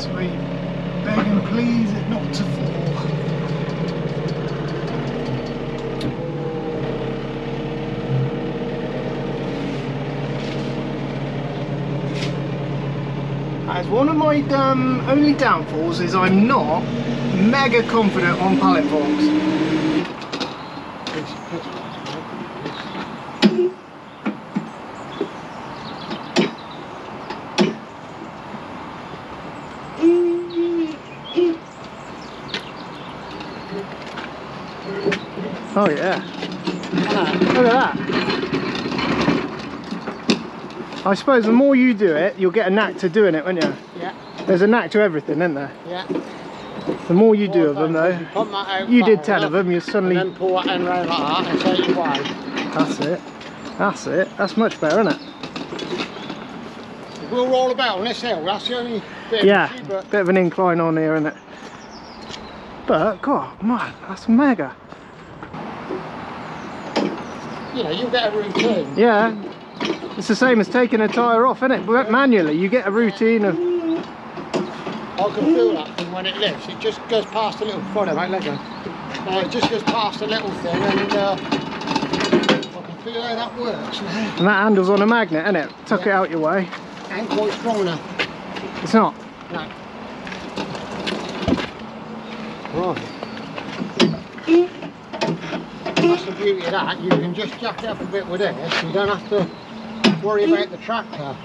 sweet. Beg and please it not to fall. As one of my only downfalls is I'm not mega confident on pallet forks. Oh yeah, look at that. I suppose the more you do it, you'll get a knack to doing it, won't you? Yeah. There's a knack to everything, isn't there? Yeah. The more you do of them though, you did 10 of them, you suddenly... And then pull that end round like that and take it wide. That's it. That's it. That's much better, isn't it? We'll roll about on this hill, that's the only bit Yeah, issue, but... bit of an incline on here, isn't it? But, God, man, that's mega. You know, you get a routine. Yeah, it's the same as taking a tyre off, isn't it? But manually, you get a routine of... I can feel that thing when it lifts. It just goes past a little... Friday, mate, let go. It just goes past a little thing and I can feel how that works now. And that handle's on a magnet, isn't it? Tuck it out your way. Ain't quite strong enough. It's not? No. Right. That's the beauty of that. You can just jack it up a bit with this. You don't have to worry about the tractor.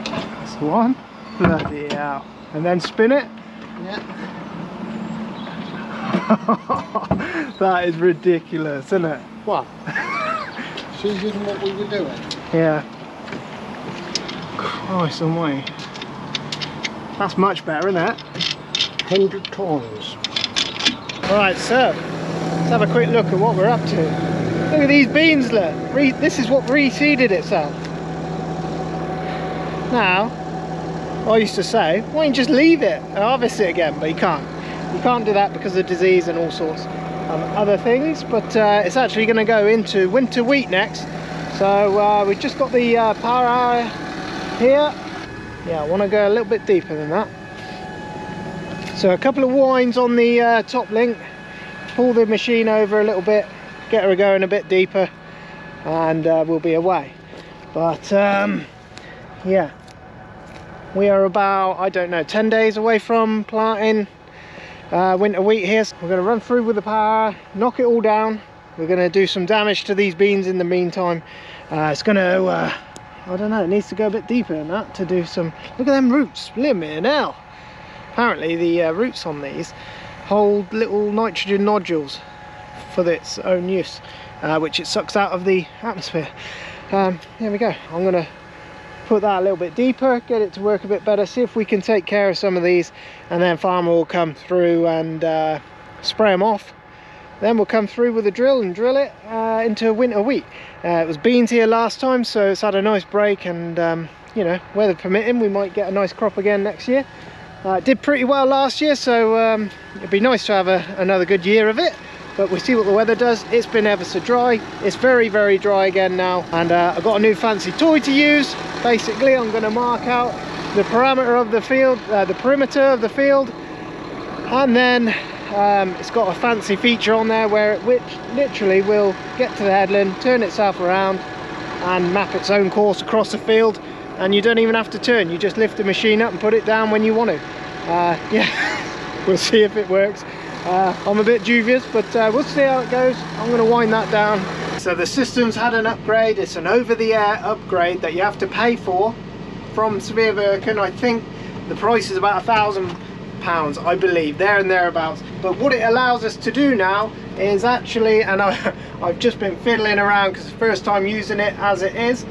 That's the one. Bloody hell. And then spin it. Yeah. That is ridiculous, isn't it? What? It's easier than what we were doing. Yeah. Christ almighty. That's much better, isn't it? 100 times. Right, so let's have a quick look at what we're up to. Look at these beans, look. This is what reseeded itself. Now, I used to say, why don't you just leave it and harvest it again? But you can't. You can't do that because of disease and all sorts of other things. But it's actually going to go into winter wheat next. So we've just got the power hour here. Yeah, I want to go a little bit deeper than that. So a couple of winds on the top link, pull the machine over a little bit, get her going a bit deeper, and we'll be away. But yeah, we are about, I don't know, 10 days away from planting winter wheat here. So we're going to run through with the power, knock it all down. We're going to do some damage to these beans in the meantime. It's going to, I don't know, it needs to go a bit deeper than that to do some, look at them roots, blimmin' hell. Apparently the roots on these hold little nitrogen nodules for its own use, which it sucks out of the atmosphere. Here we go. I'm going to put that a little bit deeper, get it to work a bit better, see if we can take care of some of these, and then farmer will come through and spray them off. Then we'll come through with a drill and drill it into winter wheat. It was beans here last time, so it's had a nice break, and you know, weather permitting, we might get a nice crop again next year. It did pretty well last year, so it'd be nice to have another good year of it, but we'll see what the weather does. It's been ever so dry. It's very, very dry again now, and I've got a new fancy toy to use. Basically, I'm going to mark out the perimeter of the field, and then it's got a fancy feature on there where which literally will get to the headland, turn itself around and map its own course across the field, and you don't even have to turn. You just lift the machine up and put it down when you want to. Yeah, we'll see if it works. I'm a bit dubious, but we'll see how it goes. I'm going to wind that down. So the system's had an upgrade. It's an over-the-air upgrade that you have to pay for from Discaerator. I think the price is about £1,000, I believe, there and thereabouts. But what it allows us to do now is actually, and I've just been fiddling around because it's the first time using it as it is.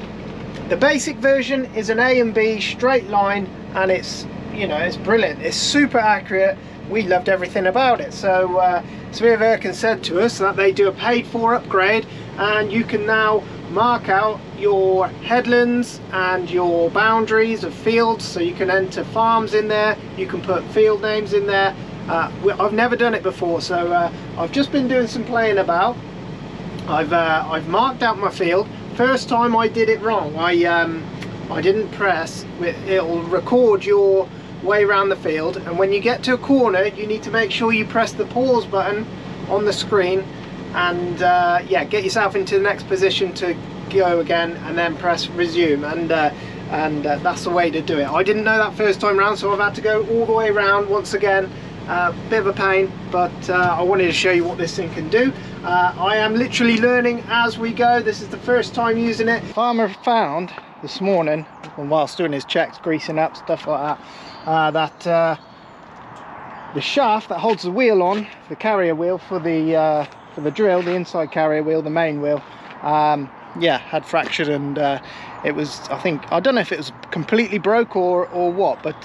The basic version is an A and B straight line, and it's, you know, it's brilliant. It's super accurate. We loved everything about it. So Discaerator said to us that they do a paid for upgrade, and you can now mark out your headlands and your boundaries of fields, so you can enter farms in there, you can put field names in there. I've never done it before, so I've just been doing some playing about. I've marked out my field. First time I did it wrong. I didn't press. It'll record your way around the field, and when you get to a corner you need to make sure you press the pause button on the screen and yeah, get yourself into the next position to go again, and then press resume, and that's the way to do it. I didn't know that first time round, so I've had to go all the way around once again. Bit of a pain, but I wanted to show you what this thing can do. I am literally learning as we go. This is the first time using it. Farmer found this morning, whilst doing his checks, greasing up, stuff like that, that the shaft that holds the wheel on, the carrier wheel for the drill, the inside carrier wheel, the main wheel, yeah, had fractured, and it was, I don't know if it was completely broke or what, but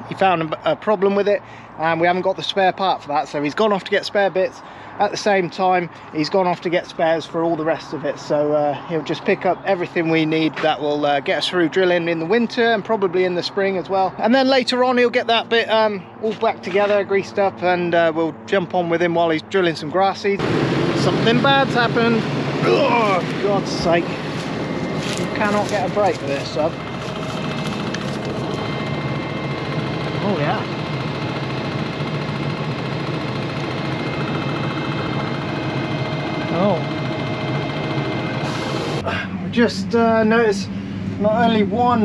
he found a problem with it, and we haven't got the spare part for that, so he's gone off to get spare bits. At the same time, he's gone off to get spares for all the rest of it, so he'll just pick up everything we need that will get us through drilling in the winter and probably in the spring as well. And then later on he'll get that bit all back together, greased up, and we'll jump on with him while he's drilling some grass seeds. Something bad's happened. Oh, for God's sake. You cannot get a break with this, sub. Oh yeah. Oh. I just noticed not only one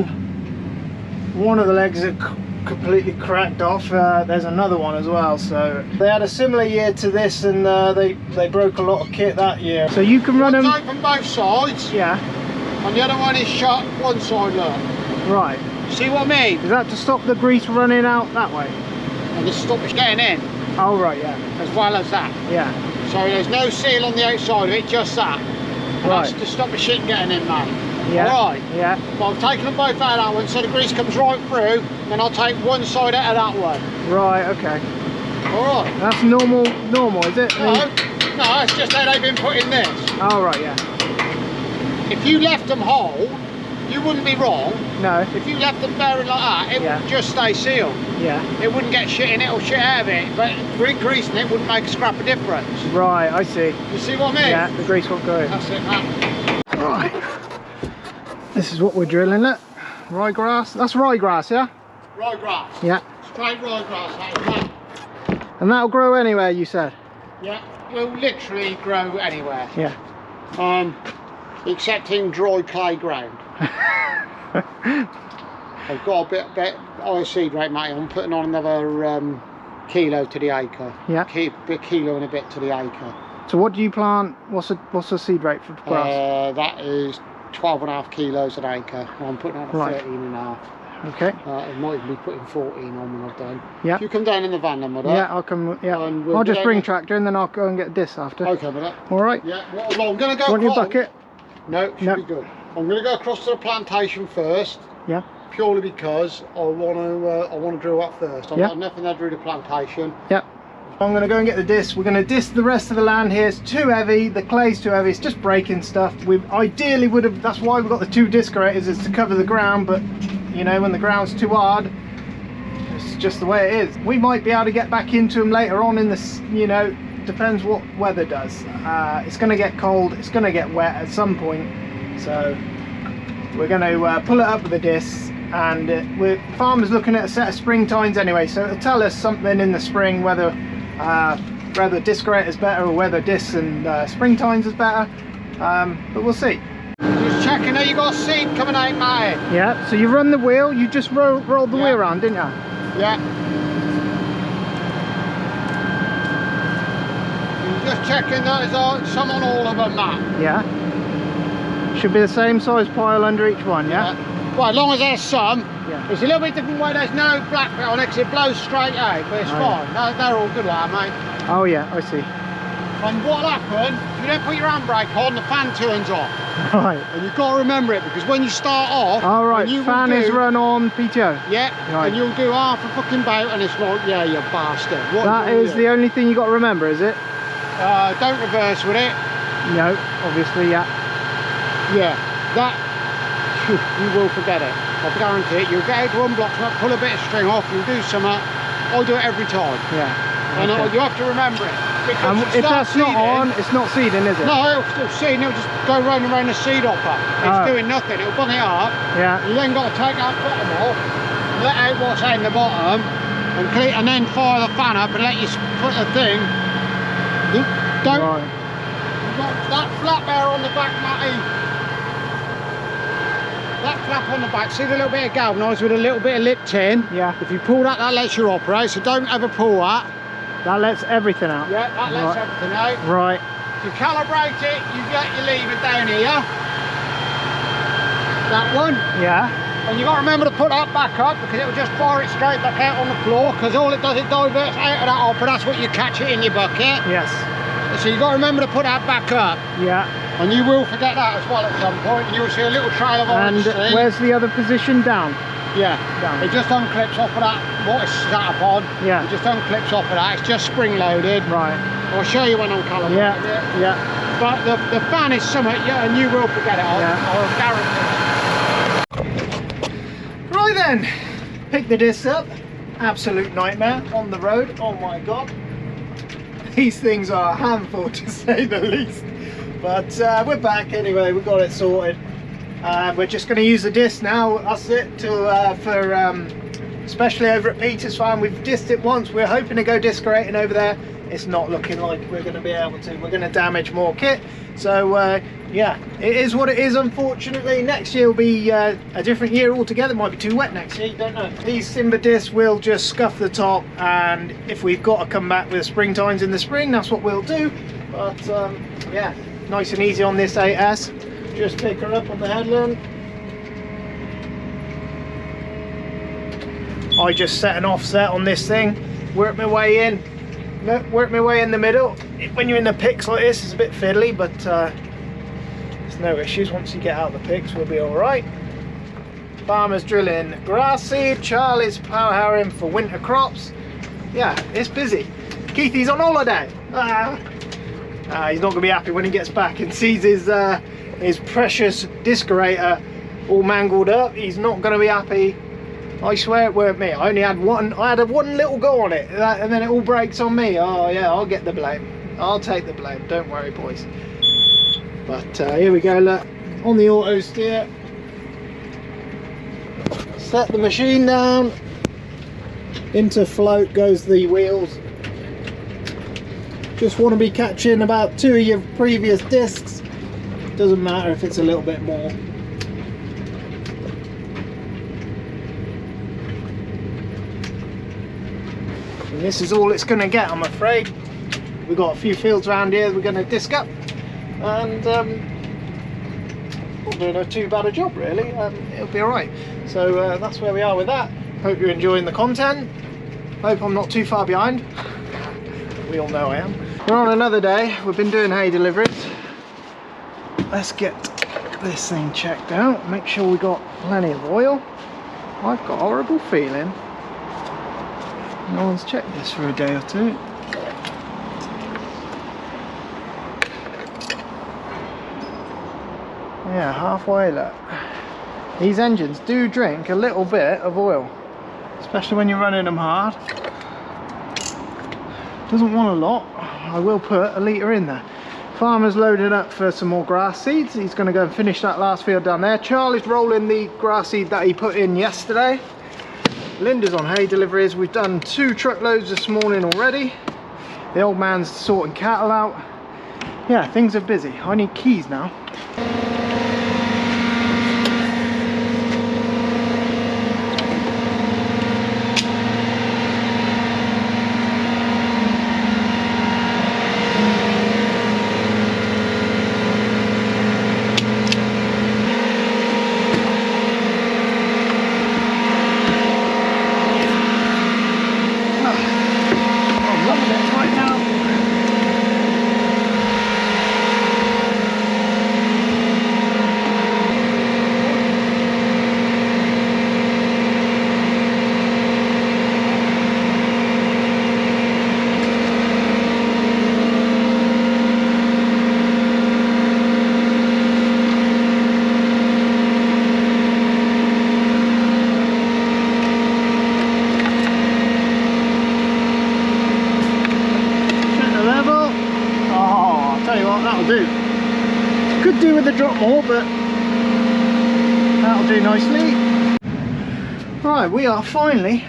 of the legs are completely cracked off, there's another one as well. So they had a similar year to this, and they broke a lot of kit that year. So you can run them open both sides. Yeah. And the other one is shut one side, look. Right. See what I mean? Is that to stop the grease running out that way? And to stop it getting in. Oh right, yeah. As well as that. Yeah. So there's no seal on the outside of it, just that. And Right. that's to stop the shit getting in, mate. Yeah. Alright? Yeah. Well, I've taken them both out of that one, so the grease comes right through, then I'll take one side out of that one. Right, okay. Alright? That's normal, is it? No, it's just how they've been put in this. Oh right, yeah. If you left them whole, you wouldn't be wrong. No. If you left them bearing like that, it would just stay sealed. Yeah. It wouldn't get shit in it or shit out of it, but greasing it wouldn't make a scrap of difference. Right, I see. You see what I mean? Yeah, the grease won't go in. That's it, man. Right. This is what we're drilling it. Ryegrass. That's ryegrass, yeah? Ryegrass. Yeah. Straight ryegrass, that is that. And that'll grow anywhere, you said? Yeah, will literally grow anywhere. Yeah. Excepting dry clay ground. I've got a bit higher seed rate, mate. I'm putting on another kilo to the acre. Yeah. A kilo and a bit to the acre. So what do you plant? What's the seed rate for grass? That is 12.5 kilos an acre. I'm putting on a 13.5. Okay. I might even be putting 14 on when I've done. Yeah. If you come down in the van then, mother. Yeah, I'll come. Yeah. I'll just bring tractor and then I'll go and get this after. Okay, mother. All right. Yeah. Well, I'm going to go. Want your bucket? No, should be good. I'm going to go across to the plantation first. Yeah. Purely because I want to drill up first. I've got nothing there to do the plantation. Yeah. I'm going to go and get the disc. We're going to disc the rest of the land here. It's too heavy. The clay's too heavy. It's just breaking stuff. We ideally would have. That's why we've got the two Discaerators, is to cover the ground. But you know, when the ground's too hard, it's just the way it is. We might be able to get back into them later on in this. You know, depends what weather does. It's going to get cold. It's going to get wet at some point. So we're going to pull it up with the discs. And farmers looking at a set of spring tines anyway, so it'll tell us something in the spring whether Discaerator is better or whether discs and spring tines is better, but we'll see. Just checking that you got seed coming out, mate. Yeah, so you run the wheel, you just rolled the wheel around, didn't you? Yeah. Just checking that there's some on all of them, Matt. Yeah. Should be the same size pile under each one, yeah? Well, as long as there's some. Yeah. It's a little bit different where there's no black bit on it because it blows straight out, but it's fine. They're all good, mate. Oh yeah, I see. And what'll happen, if you don't put your handbrake on, the fan turns off. Right. And you've got to remember it, because when you start off... All right, fan is run on PTO. Yeah, right. And you'll do half a fucking bout and it's like, yeah, you bastard. What that is the only thing you got to remember, is it? Don't reverse with it. No, obviously, yeah. Yeah, that... you will forget it. I guarantee it. You'll get out to unblock, pull a bit of string off, you'll do something. I do it every time. Yeah. And you have to remember it. because And it if starts that's not seeding. on, it's not seeding, is it? No, it'll still seed, it'll just go round and round the seed hopper. It's doing nothing, it'll bung it up. Yeah. You then got to take that bottom off, and let out what's in the bottom, and then fire the fan up and let you put the thing. Don't. Right. You've got that flap there on the back, Matty. That flap on the back, see the little bit of galvanised with a little bit of lip tin? Yeah. If you pull that, that lets you operate, so don't ever pull that. That lets everything out. Yeah, that lets everything out. Right. To calibrate it, you get your lever down here. That one. Yeah. And you've got to remember to put that back up because it will just fire it straight back out on the floor, because all it does, it diverts out of that hopper. That's what you catch it in your bucket. Yes. So you've got to remember to put that back up. Yeah. And you will forget that as well at some point, and you will see a little trail of orange. And where's the other position? Down. Yeah, Down. it just unclips off of that, what it's sat upon. Yeah. It just unclips off of that, it's just spring loaded. Right. I'll show you when I'm calibrating Yeah. it. Yeah. But the fan is something, yeah, and you will forget it, I'll guarantee it. Right then, pick the discs up. Absolute nightmare on the road. Oh my god. These things are a handful to say the least. But we're back anyway, we've got it sorted. We're just going to use the disc now. That's it especially over at Peter's farm. We've disced it once. We're hoping to go discarating over there. It's not looking like we're going to be able to. We're going to damage more kit. So yeah, it is what it is, unfortunately. Next year will be a different year altogether. It might be too wet next year, you don't know. These Simba discs will just scuff the top, and if we've got to come back with spring tines in the spring, that's what we'll do. But yeah, nice and easy on this 8S. Just pick her up on the headland. I just set an offset on this thing, work my way in, work my way in the middle. When you're in the picks like this, it's a bit fiddly, but there's no issues. Once you get out the picks, we'll be all right. Farmers drilling grass seed. Charlie's power harrowing for winter crops. Yeah, it's busy. Keithy's on holiday. He's not gonna be happy when he gets back and sees his precious Discaerator all mangled up. He's not gonna be happy. I swear it weren't me. I only had one. I had one little go on it, and then it all breaks on me. Oh yeah, I'll get the blame. I'll take the blame. Don't worry, boys. But here we go. Look, on the auto steer. Set the machine down. Into float goes the wheels. Just want to be catching about 2 of your previous discs. Doesn't matter if it's a little bit more. And this is all it's going to get, I'm afraid. We've got a few fields around here we're going to disc up, and not doing too bad a job really. It'll be alright. So that's where we are with that. Hope you're enjoying the content. Hope I'm not too far behind. We all know I am. We're on another day. We've been doing hay deliveries. Let's get this thing checked out. Make sure we got plenty of oil. I've got a horrible feeling no one's checked this for a day or two. Yeah, halfway, look. These engines do drink a little bit of oil, especially when you're running them hard. Doesn't want a lot. I will put a litre in there. Farmer's loaded up for some more grass seeds. He's going to go and finish that last field down there. Charlie's rolling the grass seed that he put in yesterday. Linda's on hay deliveries. We've done 2 truckloads this morning already. The old man's sorting cattle out. Yeah, things are busy. I need keys now. lot more, but that'll do nicely. Right, we are finally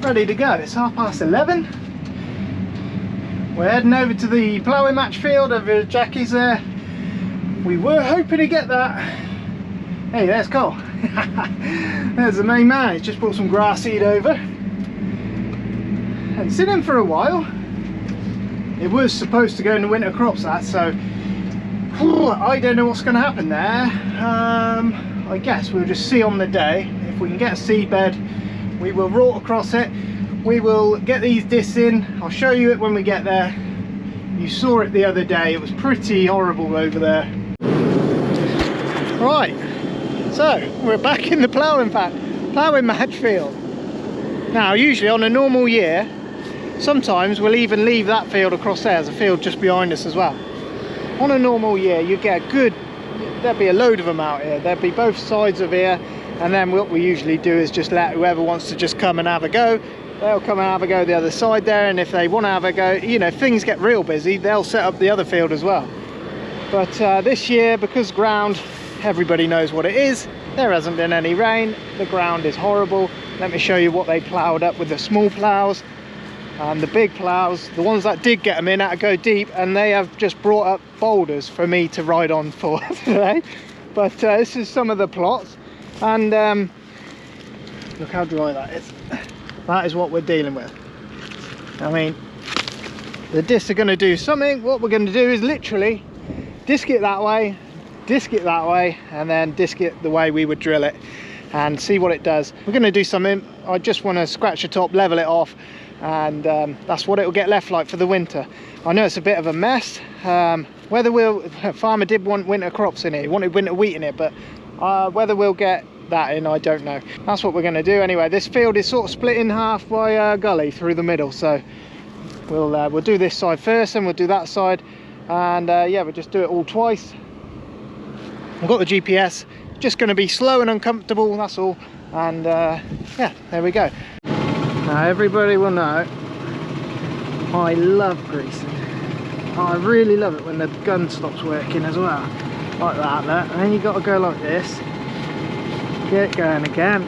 ready to go. It's 11:30. We're heading over to the ploughing match field over Jackie's there. We were hoping to get that. Hey, there's Cole. There's the main man. He's just brought some grass seed over. And seen him for a while. It was supposed to go in the winter crops, that, so I don't know what's going to happen there. I guess we'll just see on the day. If we can get a seed bed, we will rort across it. We will get these discs in. I'll show you it when we get there. You saw it the other day. It was pretty horrible over there. Right, so we're back in the ploughing match field. Now, usually on a normal year, sometimes we'll even leave that field across there. There's a field just behind us as well. On a normal year, you get a good, there'll be a load of them out here. There'll be both sides of here, and then what we usually do is just let whoever wants to just come and have a go. They'll come and have a go the other side there, and if they want to have a go, you know, if things get real busy, they'll set up the other field as well. But this year, because ground, everybody knows what it is, there hasn't been any rain, the ground is horrible. Let me show you what they ploughed up with the small ploughs and the big ploughs. The ones that did get them in had to go deep, and they have just brought up boulders for me to ride on for today. But this is some of the plots, and look how dry that is. That is what we're dealing with. I mean, the discs are going to do something. What we're going to do is literally disc it that way, and then disc it the way we would drill it, and see what it does. We're going to do something. I just want to scratch the top, level it off, and that's what it will get left like for the winter. I know it's a bit of a mess. Whether farmer did want winter crops in it, he wanted winter wheat in it, but whether we'll get that in, I don't know. That's what we're going to do anyway. This field is sort of split in half by a gully through the middle, so we'll do this side first, and we'll do that side, and yeah, we'll just do it all twice. I've got the GPS, just going to be slow and uncomfortable, that's all. And yeah, there we go. Now everybody will know I love greasing. I really love it when the gun stops working as well, like that, look. And then you got to go like this, get it going again.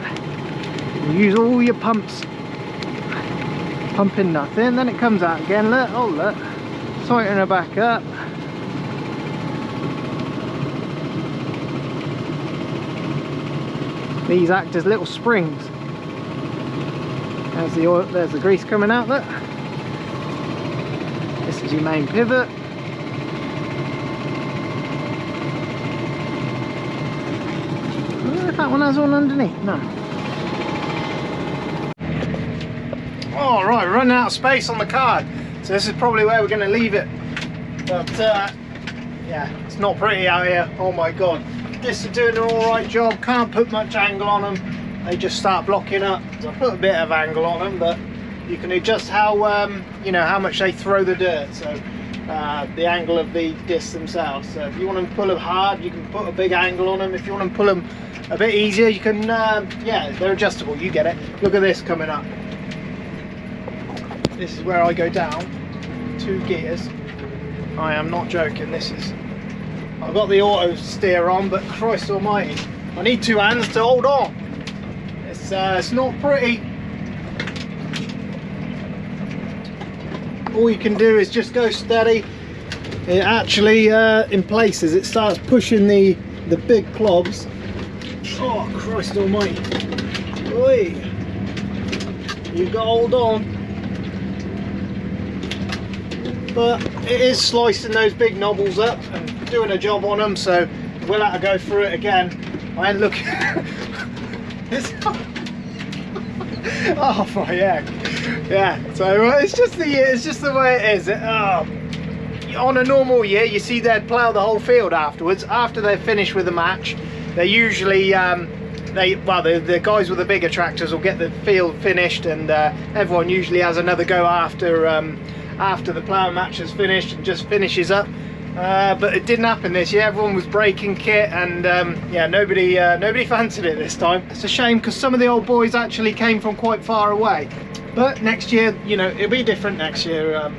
You use all your pumps, pumping nothing, then it comes out again, look, oh look, tighten her back up. These act as little springs. There's the oil, there's the grease coming out, look. This is your main pivot. If that one has one underneath, no. All right, we're running out of space on the card, so this is probably where we're going to leave it. But yeah, it's not pretty out here. Oh my god, this is doing an all right job. Can't put much angle on them. They just start blocking up. So I put a bit of angle on them, but you can adjust how you know, how much they throw the dirt. So the angle of the discs themselves. So if you want them to pull them hard, you can put a big angle on them. If you want to pull them a bit easier, you can yeah, they're adjustable, you get it. Look at this coming up. This is where I go down 2 gears. I am not joking. This is, I've got the auto steer on, but Christ almighty, I need 2 hands to hold on. It's not pretty. All you can do is just go steady. It actually in places it starts pushing the big clogs. Oh Christ almighty. Oi. You got to hold on. But it is slicing those big knobbles up and doing a job on them, so we'll have to go through it again. I ain't looking. Oh my heck. Yeah, so it's just the way it is. On a normal year, you see they'd plough the whole field afterwards. After they're finished with the match, they usually the guys with the bigger tractors will get the field finished, and everyone usually has another go after the ploughing match is finished and just finishes up. But it didn't happen this year. Everyone was breaking kit, and yeah, nobody fancied it this time. It's a shame, because some of the old boys actually came from quite far away. But next year, you know, it'll be different next year.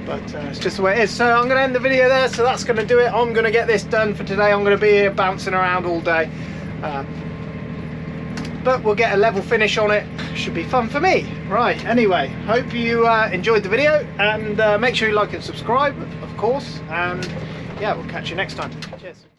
but it's just the way it is. So I'm going to end the video there, so that's going to do it. I'm going to get this done for today. I'm going to be here bouncing around all day, but we'll get a level finish on it. Should be fun for me. Right, anyway, hope you enjoyed the video, and make sure you like and subscribe, of course, and yeah, we'll catch you next time. Cheers.